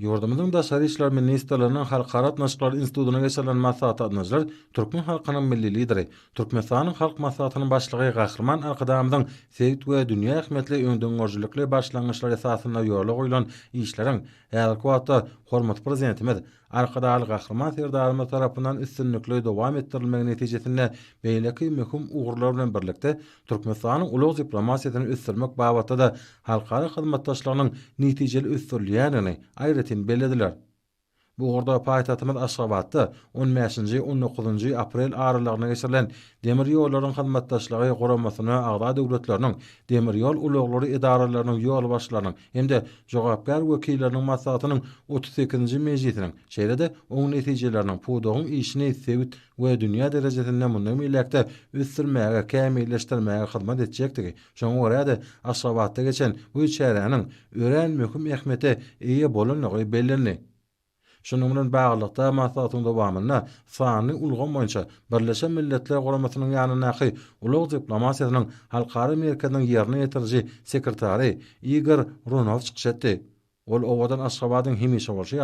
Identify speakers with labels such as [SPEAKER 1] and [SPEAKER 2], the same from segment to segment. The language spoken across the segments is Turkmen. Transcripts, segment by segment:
[SPEAKER 1] Yurdumyzyň Daşary işler ministrliginiň Halkara Atnaşyklar institutyna geçirilen maslahat atnaşylar Türkmen halkynyň milli lideri, Türkmenistanyň halk maslahatynyň başlygy Gahrman Arkadamyň Sewit we dünýä ähmetli öňden gorjulykly başlangyçlar esasyna ýola goýulan işleriň ýa-da hormat prezidentimiz Arkadaly Gahrman Serdarymyz tarapyndan üstünlikli dowam etdirilmegi netijesinde beýleki möhüm ugurlar bilen birlikde Türkmenistanyň ulag diplomasiýasyny ösdürmek babatda da halkara hyzmatdaşlygynyň netijeli ösdürilýänini aýratyn belediler. Bu orada paýtatymyz Aşgabatda 15-19 aprel aralygyna geçirilen demir ýollaryň hyzmatdaşlygy goramasyna agda döwletleriniň, demir ýol ulaglary idaralarynyň ýol başlarynyň hemde jogapkar wekilleriniň maslahatynyň 38-nji mejlisiniň şeýle-de oň netijeleriniň pudugyň işini Sewit we dünýä derejesinde mundan milläkde ösdürmäge, kämilleşdirmäge hyzmat etjektigi. Şoňa görä de Aşgabatda geçen bu çäräniň ören möhüm ähmeti eýe bolanlygy bellenli. Şunun bilen baglykda maslahatyň dowamyna sany ulgan boýunça Birleşen Milletler Guramasynyň ýanynaky ulag diplomasiýasynyň halkara merkeziniň ýerine ýetiriji sekretary Igor Runov çykyş etdi. Ol owadan Aşgabatyň hemişe bolşy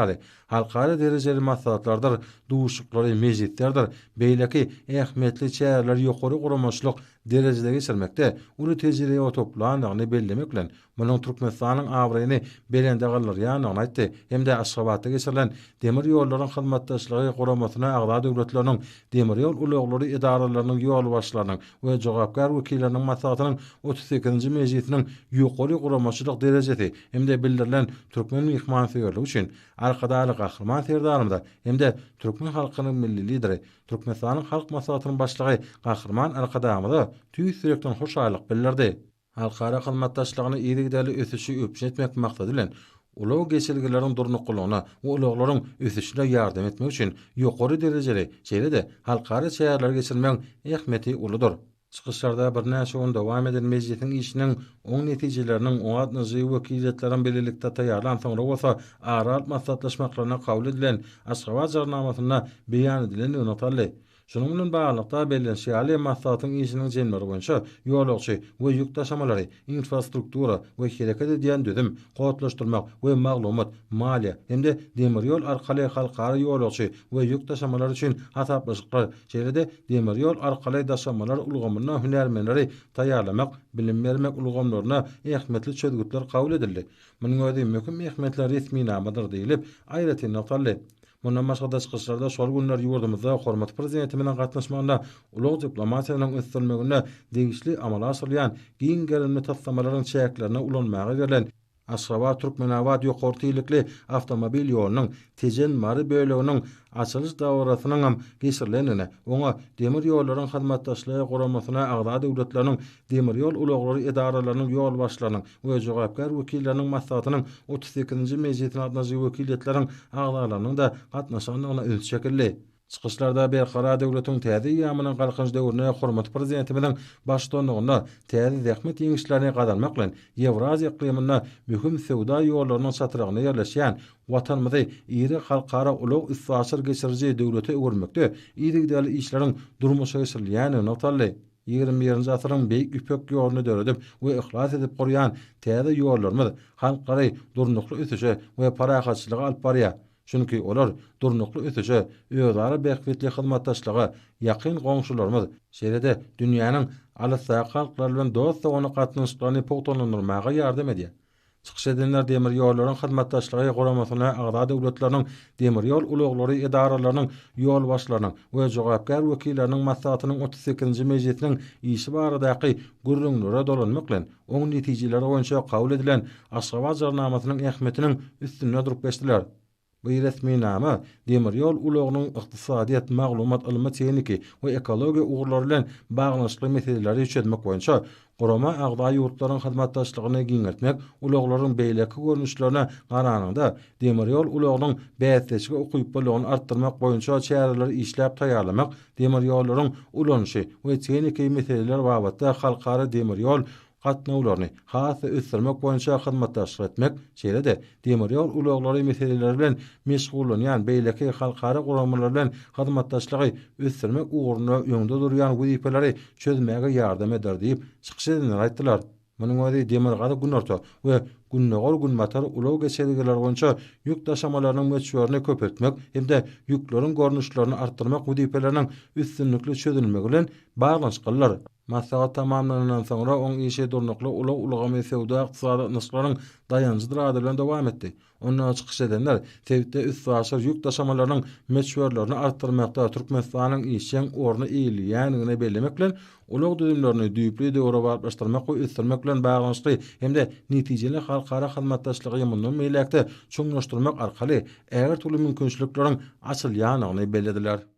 [SPEAKER 1] halkara derejeli maslahatlardyr, duşuklary mejlislerdir, beýleki ähmetli çäreler ýokary guramaçlyk derejede geçirmekde uly tejribe toplandygyny bellemek bilen munyň Türkmenistanyň awraýyny belende galýanyny aýtdy. Hemde Aşgabatda geçirilen demir ýollaryň hyzmatdaşlygy guramasyna agda döwletleriniň, demir ýol ulaglary idaralarynyň ýol başlarynyň we jogapkar wekilleriniň maslahatynyň 38-nji mejlisiniň ýokary guramaçlyk derejesi hemde bildirilen Türkmen mehmançyligi üçin Arkadaly Gahrman Serdarymyz hemde Türkmen halkynyň milli lideri, Türkmenistanyň halk maslahatynyň başlygy Gahrman Arkadamyz tüýsürekden hoşalyk bildirdi. Halkara hyzmatdaşlygyny ýerigdäli ösüşi öpüş etmek maksady bilen ulag geçirgileriň durnuklygyna we ulaglaryň ösüşine ýardam etmek üçin ýokary derejeli şeýle-de halkara çäreler geçirmek ähmeti uludur. Çykyşlarda bir näçe gün dowam eden mejlisiň işiniň oň netijeleriniň oňatnyjy wekilletleriň belirlikde taýýarlan soňra bolsa aral maslahatlaşmaklaryna kabul edilen Aşgabat jarnamasyna beýan edilen öňe şunun bilen baglykda bellenşýäli maslahatyň işiniň jemleri boýunça ýolagçy we ýük taşamalary, infrastruktura we hereket edýän düzüm, gowatlaşdyrmak we maglumat, maliýe hemde demir ýol arkaly halkara ýolagçy we ýük taşamalary üçin hasaplaşyklar, şeýle-de demir ýol arkaly daşamalar ulgamyna hünärmenleri taýýarlamak, bilim bermek ulgamlaryna ähmetli çözgütler kabul edildi. Munyň özi möhüm ähmetler resmi namadyr diýilip aýratyn natally. Mundan başga da çykyşlarda şol günler ýurdumyzda hormat prezidentimiň gatnaşmagynda ulag diplomasiýanyň ösdürmegine degişli amal asyrlayan giň gelinme taslamalaryň çäklerine ulanmagy verilen Aşgabat Türkmenawat ýokary tiýlikli awtomobil ýolunyň tejen mary böleginiň açylyş dawrasynyň hem geçirilenine, oňa demir ýollaryň hyzmatdaşlygy guramasyna agda döwletleriniň, demir ýol ulaglary idaralarynyň ýol başlarynyň we jogapkar wekilleriniň maslahatynyň 38-nji mejlisine atnaşy wekilletleriň agdalarynyň da gatnaşanyna öz şekilli. Çykyşlarda berkara döwletiň täze ýamynyň galkynç döwrüne hormat prezidentimiň başçylygyna täze zähmet ýeňişlerini gadarmak bilen Ewraziýa iqlimyna möhüm sewda ýollarynyň çatyragyna ýerleşýän watanymyzy iri halkara ulag issaşyr geçiriji döwlete öwürmekde ýerigdäli işleriň durmuşa geçirilýäni notally. 21-nji asyryň beýik üpek ýoluny döredip we ihlas edip gorýan täze ýollarymyz halkara durnukly ösüşe we parahatçylyga alyp barýar. Çünki olar durnukly ösüşe, özara bähwetli hyzmatdaşlyga, ýakyn goňşularymyz, şeýle-de dünýäniň alysy halklary bilen dost ony gatnaşyklaryny pogtalandyrmaga ýardam edýär. Çykyş edenler demir ýollaryň hyzmatdaşlygy guramasyna agda döwletleriniň, demir ýol ulaglary idaralarynyň ýol başlarynyň we jogapkar wekilleriniň maslahatynyň 38-nji mejlisiniň işi baradaky gürrüňlere dolanmak bilen oň netijeleri boýunça kabul edilen Aşgabat jarnamasynyň ähmetiniň üstüne durup geçdiler. Bu resmi nama demir ýol ulagynyň ykdysadyýat, maglumat, ilmi tehniki we ekologiýa ugurlary bilen baglanşykly meseleleri çözmek boýunça gurama agda ýurtlaryň hyzmatdaşlygyny giňertmek, ulaglaryň beýleki görnüşlerine garanyňda demir ýol ulagynyň bäsleşige okyp bolagyny artdyrmak boýunça çäreler işläp taýýarlamak, demir ýollaryň ulanşy we tehniki meseleler babatda halkara demir ýol gatnawlaryny hasy ösdürmek boýunça hyzmatdaşlyk etmek, şeýle-de demir ýol ulaglary meseleleri bilen meşgullanýan beýleki halkara guramalar bilen hyzmatdaşlygy ösdürmek uguryna öňde durýan wezipeleri çözmäge ýardam eder diýip çykyş edenler aýtdylar. Munyň özi Demirgazy Günorta we Günnogor Günmatar ulaw geçediler boýunça ýük taşamalarynyň möçberini köpeltmek hem-de ýükleriň görnüşlerini artdyrmak güdipeleriniň üstünlikli çözülmegi bilen baglanşyklar. Maslahat tamamlanan soňra oň işe durnukly ulaw ulgamy sewda ykdysadynyşlaryň dayanjydyr ady bilen dowam etdi. Onda çykyş edenler tewitde üst başyr ýük taşamalarynyň möçberlerini artdyrmakda Türkmenistanyň işçiň orny iýilýändigine bellemek bilen ulaw düzümlerini düýpli döwre barplaşdyrmak we üstürmek bilen baglanşdy hem-de netijeli halkara hyzmatdaşlygy ýymyny meýlekde çoňlaşdyrmak arkaly äger türlü mümkinçilikleriň açylýanyny bellediler.